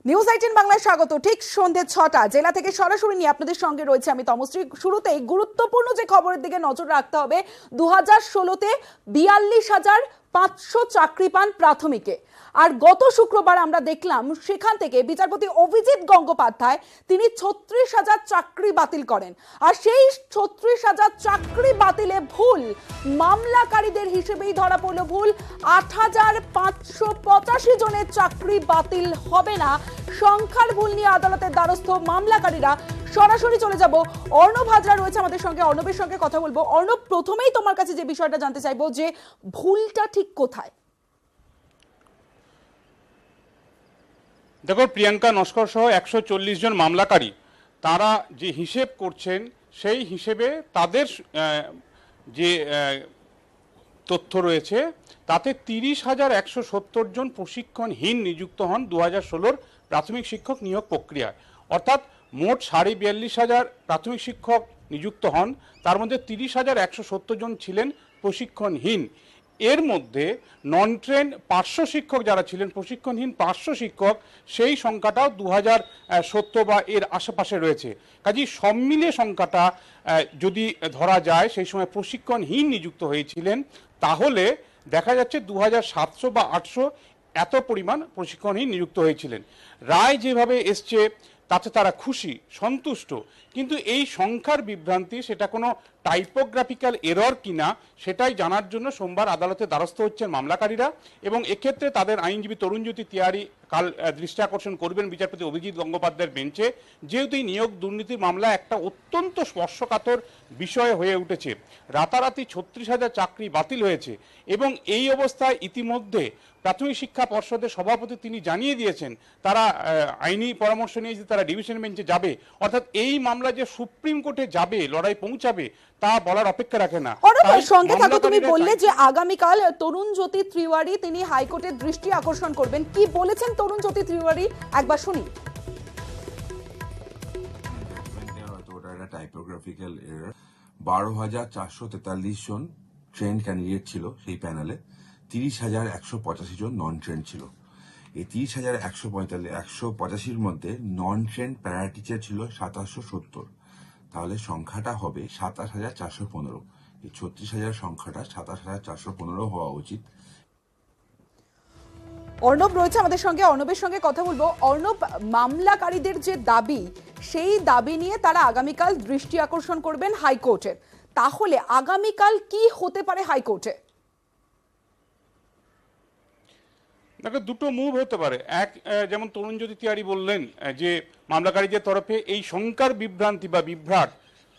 News 18 বাংলায় স্বাগত। ঠিক সন্ধ্যে ৬টা জেলা থেকে সরাসরি নিয়ে আপনাদের সঙ্গে রয়েছে আমি তমশ্রী। শুরুতেই গুরুত্বপূর্ণ যে খবরের দিকে নজর রাখতে হবে, ২০১৬-তে ৪২,৫০০ চাকরি পান প্রাথমিকে। আর গত শুক্রবার আমরা দেখলাম সেখান থেকে বিচারপতি অভিজিৎ গঙ্গোপাধ্যায় তিনি ৩৬,০০০ চাকরি বাতিল করেন। আর সেই ৩৬,০০০ চাকরি বাতিলে ভুল মামলাকারীদের হিসেবেই ধরা পড়ল ভুল। ৮,৫৮৫ জনের চাকরি বাতিল হবে না, সংখ্যার ভুল নিয়ে আদালতের দ্বারস্থ মামলাকারীরা। সরাসরি চলে যাব, অর্ণব হাজরা রয়েছে আমাদের সঙ্গে, অর্ণবের সঙ্গে কথা বলবো। অর্ণব, প্রথমেই তোমার কাছে যে বিষয়টা জানতে চাইবো যে ভুলটা ঠিক কোথায়? দেখো, প্রিয়াঙ্কা নস্কর সহ ১৪০ জন মামলাকারী তারা যে হিসেব করছেন সেই হিসেবে তাদের যে তথ্য রয়েছে তাতে ৩০,১৭০ জন প্রশিক্ষণহীন নিযুক্ত হন ২০১৬-র প্রাথমিক শিক্ষক নিয়োগ প্রক্রিয়ায়। অর্থাৎ মোট ৪২,৫০০ প্রাথমিক শিক্ষক নিযুক্ত হন, তার মধ্যে ৩০,১৭০ জন ছিলেন প্রশিক্ষণহীন। এর মধ্যে নন ট্রেন ৫০০ শিক্ষক যারা ছিলেন, প্রশিক্ষণহীন ৫০০ শিক্ষক, সেই সংখ্যাটাও ২,০৭০ বা এর আশেপাশে রয়েছে। কাজেই সব মিলিয়ে সংখ্যাটা যদি ধরা যায় সেই সময় প্রশিক্ষণহীন নিযুক্ত হয়েছিলেন, তাহলে দেখা যাচ্ছে ২,৭০০ বা ৮০০ এত পরিমাণ প্রশিক্ষণহীন নিযুক্ত হয়েছিলেন। রায় যেভাবে এসছে তাতে তারা খুশি, সন্তুষ্ট, কিন্তু এই সংখ্যার বিভ্রান্তি সেটা কোনো টাইপোগ্রাফিক্যাল এরর কিনা সেটাই জানার জন্য সোমবার আদালতে দ্বারস্থ হচ্ছেন মামলাকারীরা। এবং এক্ষেত্রে তাদের আইনজীবী তরুণজ্যোতি তিয়ারি কাল দৃষ্টি আকর্ষণ করবেন বিচারপতি অভিজিৎ গঙ্গোপাধ্যায়ের বেঞ্চে। যেহেতু এই নিয়োগ দুর্নীতির মামলা একটা অত্যন্ত স্পর্শকাতর বিষয় হয়ে উঠেছে, রাতারাতি ৩৬,০০০ চাকরি বাতিল হয়েছে এবং এই অবস্থায় ইতিমধ্যে প্রাথমিক শিক্ষা পর্ষদের সভাপতি তিনি জানিয়ে দিয়েছেন তারা আইনি পরামর্শ নিয়ে যে তারা ডিভিশন বেঞ্চে যাবে। অর্থাৎ এই মামলা যে সুপ্রিম কোর্টে যাবে, লড়াই পৌঁছাবে, তা বলার অপেক্ষা রাখে না। সঙ্গে থাকো, তুমি বললে যে আগামীকাল তরুণজ্যোতি তিওয়ারি তিনি হাইকোর্টের দৃষ্টি আকর্ষণ করবেন। কি বলেছেন তরুণজ্যোতি তিওয়ারি, একবার শুনি। টাইপোগ্রাফিক্যাল এরর, ১২,৪৪৩ জন ট্রেন ক্যান্ডিডেট ছিল সেই প্যানেলে, ৩০,১৮৫ জন নন ট্রেন ছিল। এই ৩০,১৮৫-র মধ্যে নন ট্রেন প্যারা টিচার ছিল ২৭৭০। তাহলে সংখ্যাটা হবে ২৭,৪১৫। এই ৩৬,০০০ সংখ্যাটা ২৭,৪১৫ হওয়া উচিত। অর্ণব রয়েছে আমাদের সঙ্গে, অর্ণবের সঙ্গে কথা বলবো। অর্ণব, মামলাকারীদের যে দাবি সেই দাবি নিয়ে তারা আগামীকাল দৃষ্টি আকর্ষণ করবেন হাইকোর্টের। তাহলে আগামীকাল কি হতে পারে হাইকোর্টে? দেখো, দুটো মুভ হতে পারে। এক, যেমন তরুণজ্যোতি তিওয়ারি বললেন যে মামলাকারীদের তরফে এই সংখ্যার বিভ্রান্তি বা বিভ্রাট,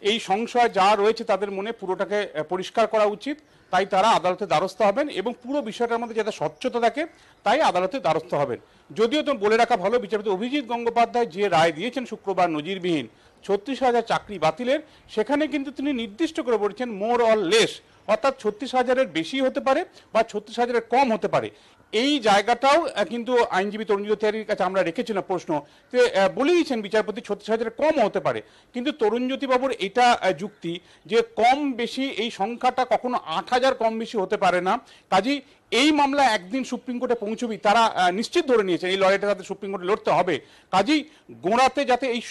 এই সংশয় যা রয়েছে তাদের মনে পুরোটাকে পরিষ্কার করা উচিত, তাই তারা আদালতে দ্বারস্থ হবেন এবং পুরো বিষয়টার মধ্যে যাতে স্বচ্ছতা থাকে তাই আদালতে দ্বারস্থ হবেন। যদিও তো বলে রাখা ভালো, বিচারপতি অভিজিৎ গঙ্গোপাধ্যায় যে রায় দিয়েছেন শুক্রবার নজিরবিহীন ৩৬,০০০ চাকরি বাতিলের, সেখানে কিন্তু তিনি নির্দিষ্ট করে বলেছেন মোর অর লেস, অর্থাৎ ৩৬,০০০-এর বেশি হতে পারে বা ৩৬,০০০-এর কম হতে পারে। এই জায়গাটাও কিন্তু আইনজীবী তরুণজ্যোতি তিওয়ারির কাছে আমরা রেখেছিলাম প্রশ্ন, যে বলে দিয়েছেন বিচারপতি ৩৬,০০০-এর কম হতে পারে, কিন্তু তরুণজ্যোতি বাবুর এটা যুক্তি যে কম বেশি এই সংখ্যাটা কখনো ৮,০০০ কম বেশি হতে পারে না। কাজেই এই মামলা একদিন সুপ্রিম কোর্টে পৌঁছবি তারা নিশ্চিত ধরে নিয়েছেন, এই লড়াইটা তাদের সুপ্রিম কোর্টে লড়তে হবে। কাজেই গোড়াতে যাতে এই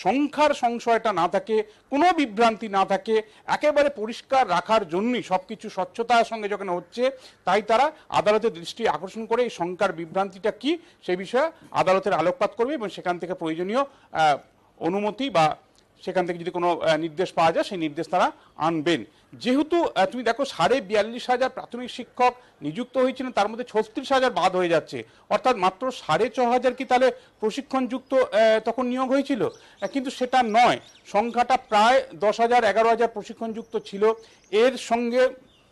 সংখ্যার সংশয়টা না থাকে, কোনো বিভ্রান্তি না থাকে, একেবারে পরিষ্কার রাখার জন্যই সবকিছু স্বচ্ছতার সঙ্গে যখন হচ্ছে, তাই তারা আদালতের দৃষ্টি আকর্ষণ করে এই সংখ্যার বিভ্রান্তিটা কি সেই বিষয়ে আদালতের আলোকপাত করবে এবং সেখান থেকে প্রয়োজনীয় অনুমতি বা সেখান থেকে যদি কোনো নির্দেশ পাওয়া যায় সেই নির্দেশ তারা আনবেন। যেহেতু তুমি দেখো ৪২,৫০০ প্রাথমিক শিক্ষক নিযুক্ত হয়েছিলেন, তার মধ্যে ৩৬,০০০ বাদ হয়ে যাচ্ছে, অর্থাৎ মাত্র ৬,৫০০ কি তাহলে প্রশিক্ষণযুক্ত তখন নিয়োগ হয়েছিল? কিন্তু সেটা নয়, সংখ্যাটা প্রায় ১০,০০০, ১১,০০০ প্রশিক্ষণযুক্ত ছিল। এর সঙ্গে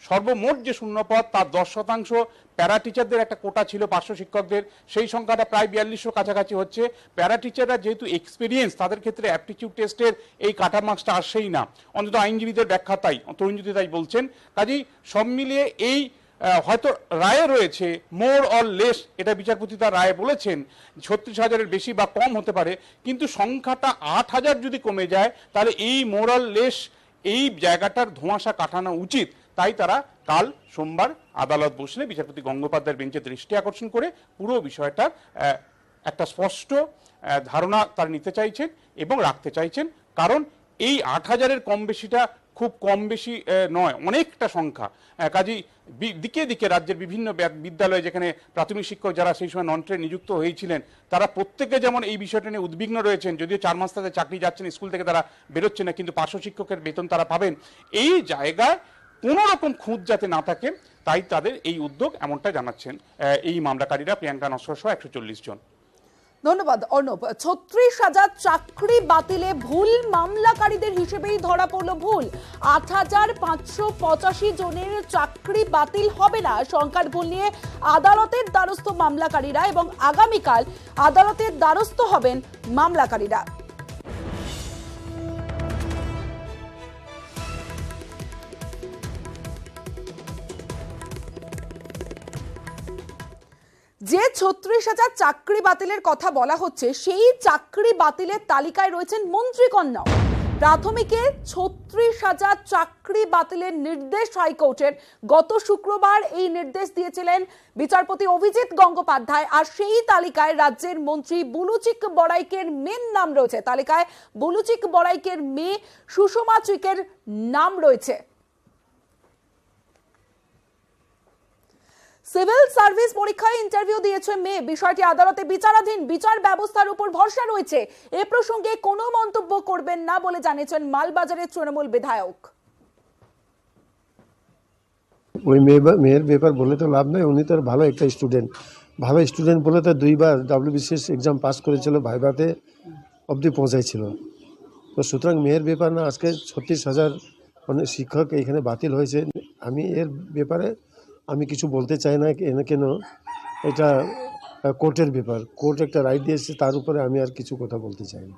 সর্বমোট যে শূন্যপদ তার ১০% প্যারা টিচারদের একটা কোটা ছিল ৫০০ শিক্ষকদের, সেই সংখ্যাটা প্রায় ৪২০০ কাছাকাছি হচ্ছে। প্যারা টিচাররা যেহেতু এক্সপিরিয়েন্স, তাদের ক্ষেত্রে অ্যাপটিটিউড টেস্টের এই কাটা মার্কসটা আসেই না, অন্তত আইনজীবীদের ব্যাখ্যা তাই, তরুণজ্যোতি তাই বলছেন। কাজেই সব মিলিয়ে এই হয়তো রায়ে রয়েছে মোর অর লেস, এটা বিচারপতি তার রায়ে বলেছেন ৩৬,০০০-এর বেশি বা কম হতে পারে, কিন্তু সংখ্যাটা ৮,০০০ যদি কমে যায় তাহলে এই মোর অর লেস এই জায়গাটার ধোঁয়াশা কাটানো উচিত। তাই তারা কাল সোমবার আদালত বসলে বিচারপতি গঙ্গোপাধ্যায়ের বেঞ্চে দৃষ্টি আকর্ষণ করে পুরো বিষয়টার একটা স্পষ্ট ধারণা তারা নিতে চাইছেন এবং রাখতে চাইছেন, কারণ এই 8,000-এর কম বেশিটা খুব কম বেশি নয়, অনেকটা সংখ্যা। কাজেই দিকে দিকে রাজ্যের বিভিন্ন বিদ্যালয়ে যেখানে প্রাথমিক শিক্ষক যারা সেই সময় নন ট্রেড নিযুক্ত হয়েছিলেন, তারা প্রত্যেকে যেমন এই বিষয়টা নিয়ে উদ্বিগ্ন রয়েছেন, যদিও 4 মাস তাদের চাকরি যাচ্ছেন, স্কুল থেকে তারা বেরোচ্ছে না, কিন্তু পার্শ্ব শিক্ষকের বেতন তারা পাবেন। এই জায়গায় কোনো রকম খুঁত যাতে না থাকে, তাই তাদের এই উদ্যোগ, এমনটা জানাচ্ছেন এই মামলাকারীরা, প্রিয়াঙ্কা নস্কর সহ 140 জন। ধন্যবাদ অর্ণব। 36,000 চাকরি বাতিলে ভুল মামলাকারীদের হিসেবেই ধরা পড়ল ভুল। 8,585 জনের চাকরি বাতিল হবে না, সংখ্যার ভুল নিয়ে আদালতের দ্বারস্থ মামলাকারীরা, এবং আগামীকাল আদালতের দ্বারস্থ হবেন মামলাকারীরা। যে 36,000 চাকরি বাতিলের কথা বলা হচ্ছে, সেই চাকরি বাতিলের তালিকায় রয়েছেন মন্ত্রীকন্যাও। প্রাথমিকে 36,000 চাকরি বাতিলের নির্দেশ হাইকোর্টের। গত শুক্রবার এই নির্দেশ দিয়েছিলেন বিচারপতি অভিজিৎ গঙ্গোপাধ্যায়, আর সেই তালিকায় রাজ্যের মন্ত্রী বুলুচিক বড়াইকের মেয়ের নাম রয়েছে। তালিকায় বুলুচিক বড়াইকের মেয়ে সুষমা চিকের নাম রয়েছে। সিভিল সার্ভিস পরীক্ষায় ইন্টারভিউ দিয়েছে মেয়ে, বিষয়টি আদালতে বিচারাধীন, বিচার ব্যবস্থার উপর ভরসা রয়েছে। এ প্রসঙ্গে কোনো মন্তব্য করবেন না বলে জানিয়েছেন মালবাজারের তৃণমূল বিধায়ক। ওই মেয়ের ব্যাপার বলে তো লাভ নেই, উনি তো ভালো একটা স্টুডেন্ট, ভালো স্টুডেন্ট বলে তো 2বার WBCS এক্সাম পাস করেছিল, ভাইভাতে অবধি পৌঁছাইছিল। তো সুতরাং মেয়ের ব্যাপার না, আজকে 36,000 অনেক শিক্ষক এখানে বাতিল হয়েছে। আমি এর ব্যাপারে আমি কিছু বলতে চাই না, কেন এটা কোর্টের ব্যাপার, কোর্ট একটা রায় দিয়েছে, তার উপরে আমি আর কিছু কথা বলতে চাই না।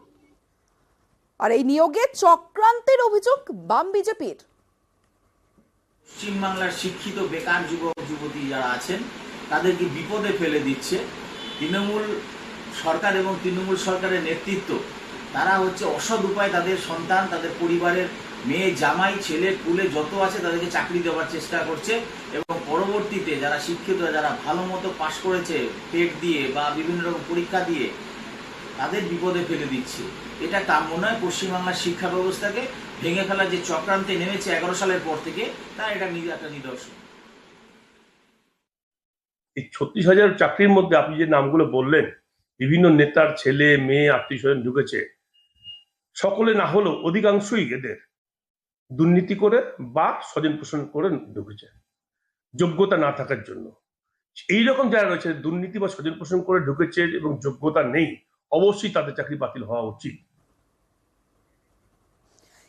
আর এই নিয়োগে চক্রান্তের অভিযোগ বাম বিজেপির। পশ্চিমবাংলার শিক্ষিত বেকার যুবক যুবতী যারা আছেন তাদেরকে বিপদে ফেলে দিচ্ছে তৃণমূল সরকার এবং তৃণমূল সরকারের নেতৃত্ব। তারা হচ্ছে অসৎ উপায় তাদের সন্তান, তাদের পরিবারের মেয়ে, জামাই, ছেলে, কুলে যত আছে তাদেরকে চাকরি দেওয়ার চেষ্টা করছে, এবং পরবর্তীতে যারা শিক্ষিত, যারা ভালো মতো পাশ করেছে টেট দিয়ে বা বিভিন্ন রকম পরীক্ষা দিয়ে, তাদের বিপদে ফেলে দিচ্ছে। এটা কাম্য নয়। পশ্চিমবাংলার শিক্ষা ব্যবস্থাকে ভেঙে ফেলার যে চক্রান্তে নেমেছে 11 সালের পর থেকে, তা এটা একটা নিদর্শন। এই 36,000 চাকরির মধ্যে আপনি যে নামগুলো বললেন, বিভিন্ন নেতার ছেলে মেয়ে আত্মীয় স্বজন ঢুকেছে, সকলে না হলেও অধিকাংশই এদের দুর্নীতি করে বা স্বজন পোষণ করে ঢুকেছে, যোগ্যতা না থাকার জন্য। এইরকম যারা রয়েছে দুর্নীতি বা স্বজন পোষণ করে ঢুকেছে এবং যোগ্যতা নেই, অবশ্যই তাদের চাকরি বাতিল হওয়া উচিত।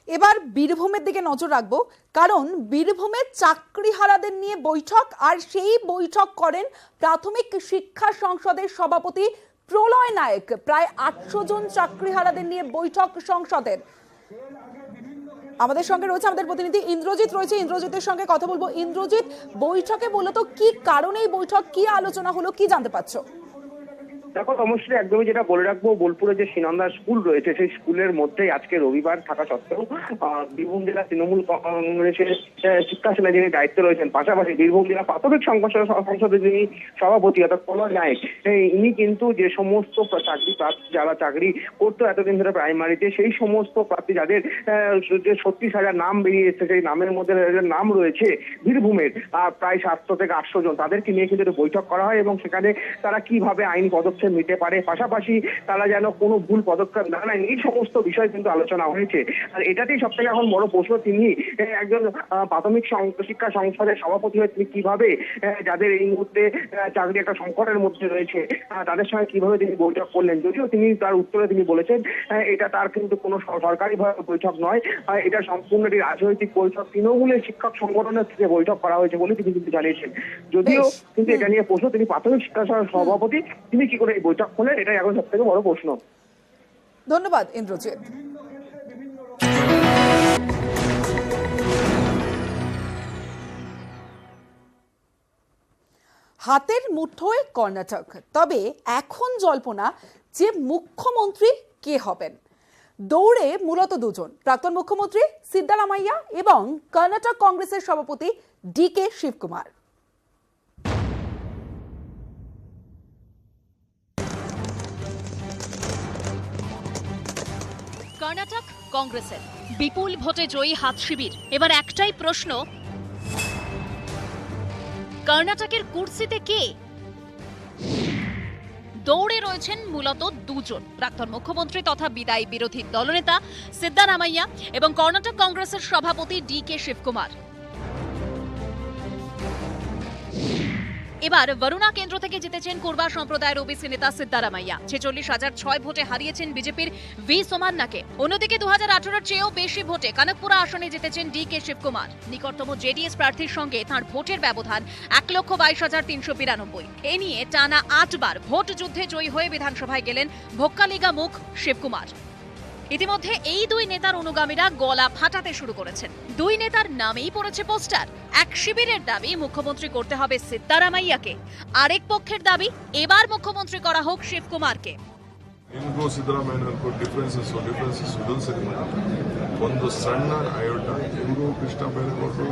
এবার বীরভূমের দিকে নজর রাখবো, কারণ বীরভূমের চাকরিহারাদের নিয়ে বৈঠক, আর সেই বৈঠক করেন প্রাথমিক শিক্ষা সংসদের সভাপতি প্রলয় নায়েক। প্রায় 800 জন চাকরিহারাদের নিয়ে বৈঠক সংসদের। আমাদের সঙ্গে রয়েছে আমাদের প্রতিনিধি ইন্দ্রজিৎ রয়েছে, ইন্দ্রজিতের সঙ্গে কথা বলবো। ইন্দ্রজিৎ, বৈঠকে মূলত কি কারণে এই বৈঠক, কি আলোচনা হলো, কি জানতে পারছো? দেখো অবশ্যই একদমই যেটা বলে রাখবো, বোলপুরে যে সিনন্দা স্কুল রয়েছে সেই স্কুলের মধ্যেই আজকে রবিবার থাকা সত্ত্বেও বীরভূম জেলা তৃণমূল কংগ্রেসের শিক্ষা সেনা যিনি দায়িত্বে রয়েছেন, পাশাপাশি বীরভূম জেলা প্রাথমিক সংসদের যিনি সভাপতি অর্থাৎ প্রলয় নায়েক, ইনি কিন্তু যে সমস্ত চাকরি প্রার্থী যারা চাকরি করতো এতদিন ধরে প্রাইমারিতে, সেই সমস্ত প্রার্থী যাদের যে 36,000 নাম বেরিয়ে এসেছে, সেই নামের মধ্যে নাম রয়েছে বীরভূমের প্রায় 700 থেকে 800 জন, তাদেরকে নিয়ে কিন্তু বৈঠক করা হয় এবং সেখানে তারা কিভাবে আইন পদক্ষেপ নিতে পারে, পাশাপাশি তারা যেন কোনো ভুল পদক্ষেপ না নেয়, এই সমস্ত বিষয় কিন্তু আলোচনা হয়েছে। আর এটাতেই সব থেকে এখন বড় প্রশ্ন, তিনি একজন প্রাথমিক শিক্ষা সংসদের সভাপতি হয়ে তিনি কিভাবে যাদের এই মুহূর্তে চাকরি একটা সংকটের মধ্যে রয়েছে তাদের সঙ্গে কিভাবে তিনি বৈঠক করলেন। যদিও তিনি তার উত্তরে তিনি বলেছেন এটা তার কিন্তু কোনো সরকারি বৈঠক নয়, এটা সম্পূর্ণ একটি রাজনৈতিক বৈঠক, তৃণমূলের শিক্ষক সংগঠনের থেকে বৈঠক করা হয়েছে বলে তিনি কিন্তু জানিয়েছেন। যদিও কিন্তু এটা নিয়ে প্রশ্ন, তিনি প্রাথমিক শিক্ষা সভাপতি, তিনি কি করে এই বৈঠক করলেন, এটাই এখন সব থেকে বড় প্রশ্ন। ধন্যবাদ ইন্দ্রজিৎ। হাতের মুঠোয় কর্ণাটক, তবে এখন জল্পনা যে মুখ্যমন্ত্রী কে হবেন। দৌড়ে মূলত দুজন, প্রাক্তন মুখ্যমন্ত্রী সিদ্দারামাইয়া এবং কর্ণাটক কংগ্রেসের সভাপতি DK শিবকুমার। কর্ণাটক কংগ্রেসের বিপুল ভোটে জয়ী হাত শিবির। এবার একটাই প্রশ্ন, কর্ণাটকের কুর্সিতে কে? দৌড়ে রয়েছেন মূলত দুজন, প্রাক্তন মুখ্যমন্ত্রী তথা বিদায়ী বিরোধী দলনেতা সিদ্দারামাইয়া এবং কর্ণাটক কংগ্রেসের সভাপতি ডি.কে শিবকুমার। এবার বরুণা কেন্দ্র থেকে জিতেছেন কুর্বা সম্প্রদায়ের ওবিসি নেতা সিদ্দারামাইয়া। 46,006 ভোটে হারিয়েছেন বিজেপির ভি সোমান্নাকে। অন্যদিকে 2018-এর চেয়েও বেশি ভোটে কানকপুরা আসনে জিতেছেন ডি.কে শিবকুমার। নিকটতম জেডিএস প্রার্থীর সঙ্গে তাঁর ভোটের ব্যবধান 1,22,392। এ নিয়ে টানা 8 বার ভোট যুদ্ধে জয়ী হয়ে বিধানসভায় গেলেন ভোক্কালিগা মুখ শিবকুমার। ইতিমধ্যে এই দুই নেতার অনুগামীরা গলা ফাটাতে শুরু করেছেন। দুই নেতার নামেই পড়েছে পোস্টার। এক শিবিরের দাবি মুখ্যমন্ত্রী করতে হবে সিদ্দারামাইয়াকে, আরেক পক্ষের দাবি এবার মুখ্যমন্ত্রী করা হোক শিবকুমারকে। ನಿಮಗೂ ಸಿದ್ದರಾಮಯ್ಯನವ್ರಿಗೂ ಡಿಫ್ರೆನ್ಸಸ್ ಸುಡಲ್ ಸಿನಿಮಾ ಒಂದು ಸಣ್ಣ ಆಯೋಟ ನಿಮಗೂ ಕೃಷ್ಣ ಬೈರೇಗೌಡರು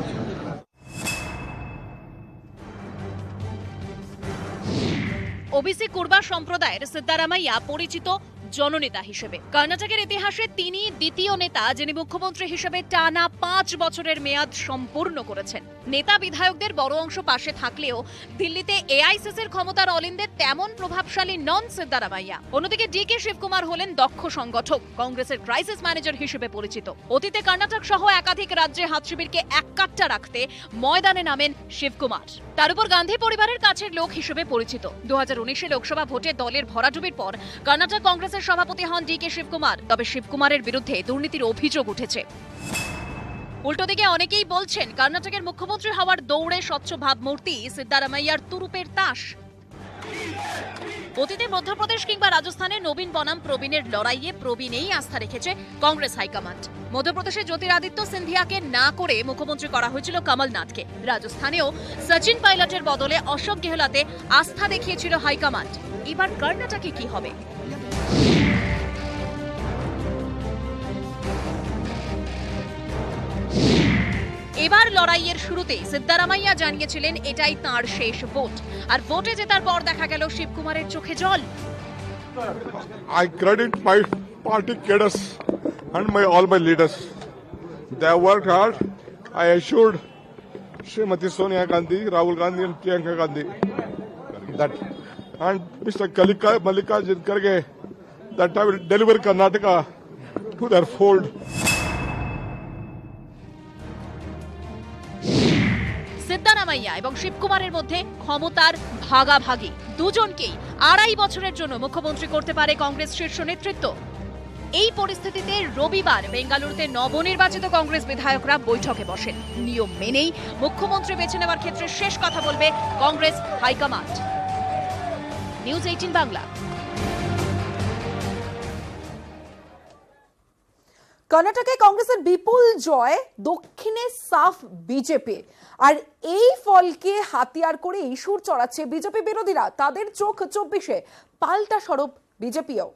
ওবিসি কুর্বা সম্প্রদায়ের সিদ্দারামাইয়া পরিচিত জননেতা হিসেবে। কর্ণাটকের ইতিহাসে তিনি দ্বিতীয় নেতা যিনি মুখ্যমন্ত্রী হিসেবে টানা 5 বছরের মেয়াদ সম্পূর্ণ করেছেন। নেতা বিধায়কদের বড় অংশ পাশে থাকলেও দিল্লিতে এআইসিসির ক্ষমতার অলিন্দে তেমন প্রভাবশালী নন সিদ্দারামাইয়া। অন্যদিকে ডি.কে শিবকুমার হলেন দক্ষ সংগঠক, কংগ্রেসের ক্রাইসিস ম্যানেজার হিসেবে পরিচিত। অতীতে কর্ণাটক সহ একাধিক রাজ্যে হাত শিবিরকে এককাট্টা রাখতে ময়দানে নামেন শিবকুমার। তার উপর গান্ধী পরিবারের কাছের লোক হিসেবে পরিচিত। 2019-এ লোকসভা ভোটে দলের ভরাডুবির পর কর্ণাটক কংগ্রেসের সভাপতি হন ডি.কে শিবকুমার। তবে শিবকুমারের বিরুদ্ধে দুর্নীতির অভিযোগ উঠেছে। উল্টো দিকে অনেকেই বলছেন কর্ণাটকের মুখ্যমন্ত্রী হওয়ার দৌড়ে স্বচ্ছ ভাবমূর্তি সিদ্দারামাইয়ার তুরুপের তাস। অতীতে মধ্যপ্রদেশ কিংবা রাজস্থানে নবীন বনাম প্রবীণের লড়াইয়ে প্রবীণেই আস্থা রেখেছে কংগ্রেস হাইকমান্ড। মধ্যপ্রদেশে জ্যোতিরাদিত্য সিন্ধিয়াকে না করে মুখ্যমন্ত্রী করা হয়েছিল কমলনাথকে। রাজস্থানেও সচিন পাইলটের বদলে অশোক গেহলতে আস্থা দেখিয়েছিল হাইকমান্ড। এবার কর্ণাটকে কি হবে? এবার লড়াইয়ের শুরুতেই সিদ্দারামাইয়া জানিয়েছিলেন এটাই তাঁর শেষ ভোট। আর ভোটে জেতার পর দেখা গেল শিবকুমারের চোখে জল। I credit my party cadres and all my leaders. They have worked hard. I assured Srimati Sonia Gandhi, Rahul Gandhi and Priyanka Gandhi that and Mr. Mallikarjun Kharge that I will deliver Karnataka to their fold. Siddaramaiah এবং শিবকুমারের মধ্যে ক্ষমতার ভাগাভাগি। দুজনকেই 2.5 বছরের জন্য মুখ্যমন্ত্রী করতে পারে কংগ্রেস শীর্ষ নেতৃত্ব। এই পরিস্থিতিতে রবিবার বেঙ্গালুরুতে নবনির্বাচিত কংগ্রেস বিধায়করা বৈঠকে বসেন। নিয়ম মেনেই মুখ্যমন্ত্রী বেছে নেওয়ার ক্ষেত্রে শেষ কথা বলবে কংগ্রেস হাইকমান্ড। নিউজ 18 বাংলা। কর্ণাটকে কংগ্রেসের বিপুল জয়, দক্ষিণে সাফ বিজেপি। আর এই ফলকে হাতিয়ার করে ইস্যুর চড়াচ্ছে বিজেপি বিরোধীরা। তাদের চোখ 24-এ, পাল্টা স্বরূপ বিজেপিও।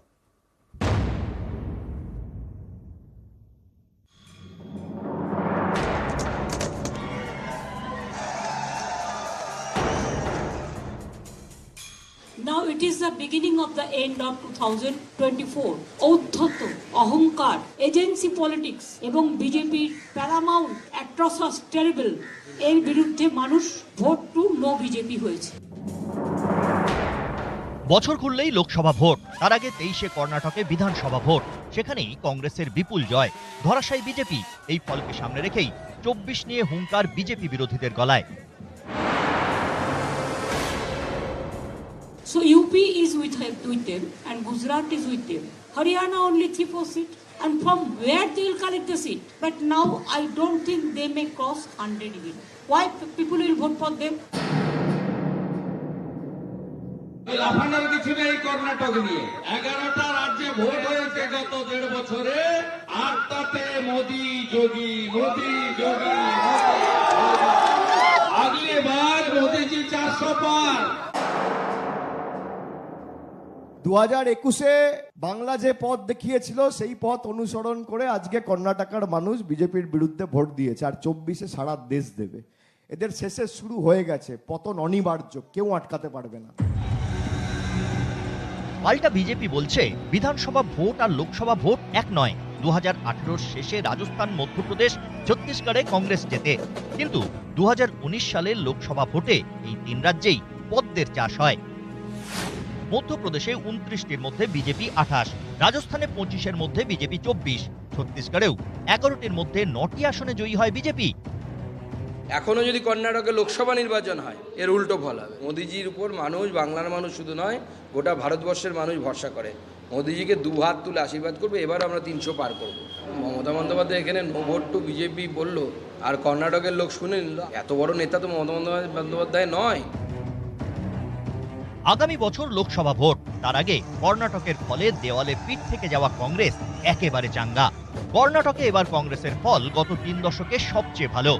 Now it is the beginning of the end of 2024. ঔদ্ধত্য, অহংকার, এজেন্সি পলিটিক্স এবং বিজেপির প্যারামাউন্ট অ্যাট্রসাস টেরিবল এর বিরুদ্ধে মানুষ ভোট টু নো বিজেপি হয়েছে। বছর খুললেই লোকসভা ভোট, তার আগে 23-এ কর্ণাটকে বিধানসভা ভোট। সেখানেই কংগ্রেসের বিপুল জয়, ধরাশায়ী বিজেপি। এই ফলকে সামনে রেখেই 24 নিয়ে হুঙ্কার বিজেপি বিরোধীদের গলায়। So UP is with them and Gujarat is with them. Haryana only 3-4 seats. And from where they will collect the seat? But now I don't think they may cross 100 even. Why people will vote for them? লাফানোর কিছু নেই কর্ণাটক নিয়ে। 11টা রাজ্যে vote হয়েছে গত 1.5 বছরে, আর তাতে মোদি যোগী আগলি বার মোদিজি 400 পার। 2021-এ বাংলা যে পথ দেখিয়েছিল সেই পথ অনুসরণ করে আজকে কর্ণাটকের মানুষ বিজেপির বিরুদ্ধে ভোট দিয়েছে। আর 24-এ সারা দেশ দেবে। এদের শেষে শুরু হয়ে গেছে, পতন অনিবার্য, কেউ আটকাতে পারবে না। পাল্টা বিজেপি বলছে বিধানসভা ভোট আর লোকসভা ভোট এক নয়। 2018 শেষে রাজস্থান, মধ্যপ্রদেশ, ছত্তিশগড়ে কংগ্রেস জেতে, কিন্তু 2019 সালের লোকসভা ভোটে এই 3 রাজ্যেই পদ্মের চাষ হয়। মধ্যপ্রদেশে 29টির মধ্যে বিজেপি 28, রাজস্থানে 25-এর মধ্যে বিজেপি 24, ছত্তিশগড়েও 11টির মধ্যে 9টি আসনে জয়ী হয় বিজেপি। এখনো যদি কর্ণাটকে লোকসভা নির্বাচন হয়, এর উল্টো ফল হবে। মোদিজির উপর মানুষ, বাংলার মানুষ শুধু নয়, গোটা ভারতবর্ষের মানুষ ভরসা করে। মোদিজিকে দুহাত তুলে আশীর্বাদ করবে, এবার আমরা 300 পার করব। মমতা বন্দ্যোপাধ্যায় এখানে নো ভোট টু বিজেপি বললো, আর কর্ণাটকের লোক শুনে নিল। এত বড় নেতা তো মমতা বন্দ্যোপাধ্যায় নয়। আগামী বছর লোকসভা ভোট, তার আগে কর্ণাটকের ফলে দেওয়ালে পিঠ থেকে যাওয়া কংগ্রেস একেবারে চাঙ্গা। কর্ণাটকে এবার কংগ্রেসের ফল গত 3 দশকে সবচেয়ে ভালো।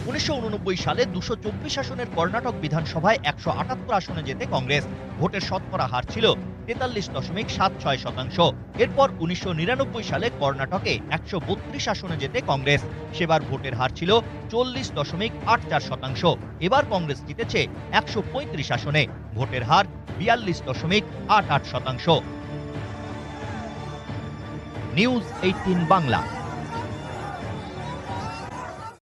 1989 সালে 224 আসনের কর্ণাটক বিধানসভায় 178 আসনে জেতে কংগ্রেস। ভোটের শতকরা হার ছিল 43.76%। এরপর 1999 সালে কর্ণাটকে 132 আসনে জেতে কংগ্রেস। সেবার ভোটের হার ছিল 40.84%। এবার কংগ্রেস জিতেছে 135 আসনে, ভোটের হার 42.88%। নিউজ 18 বাংলা।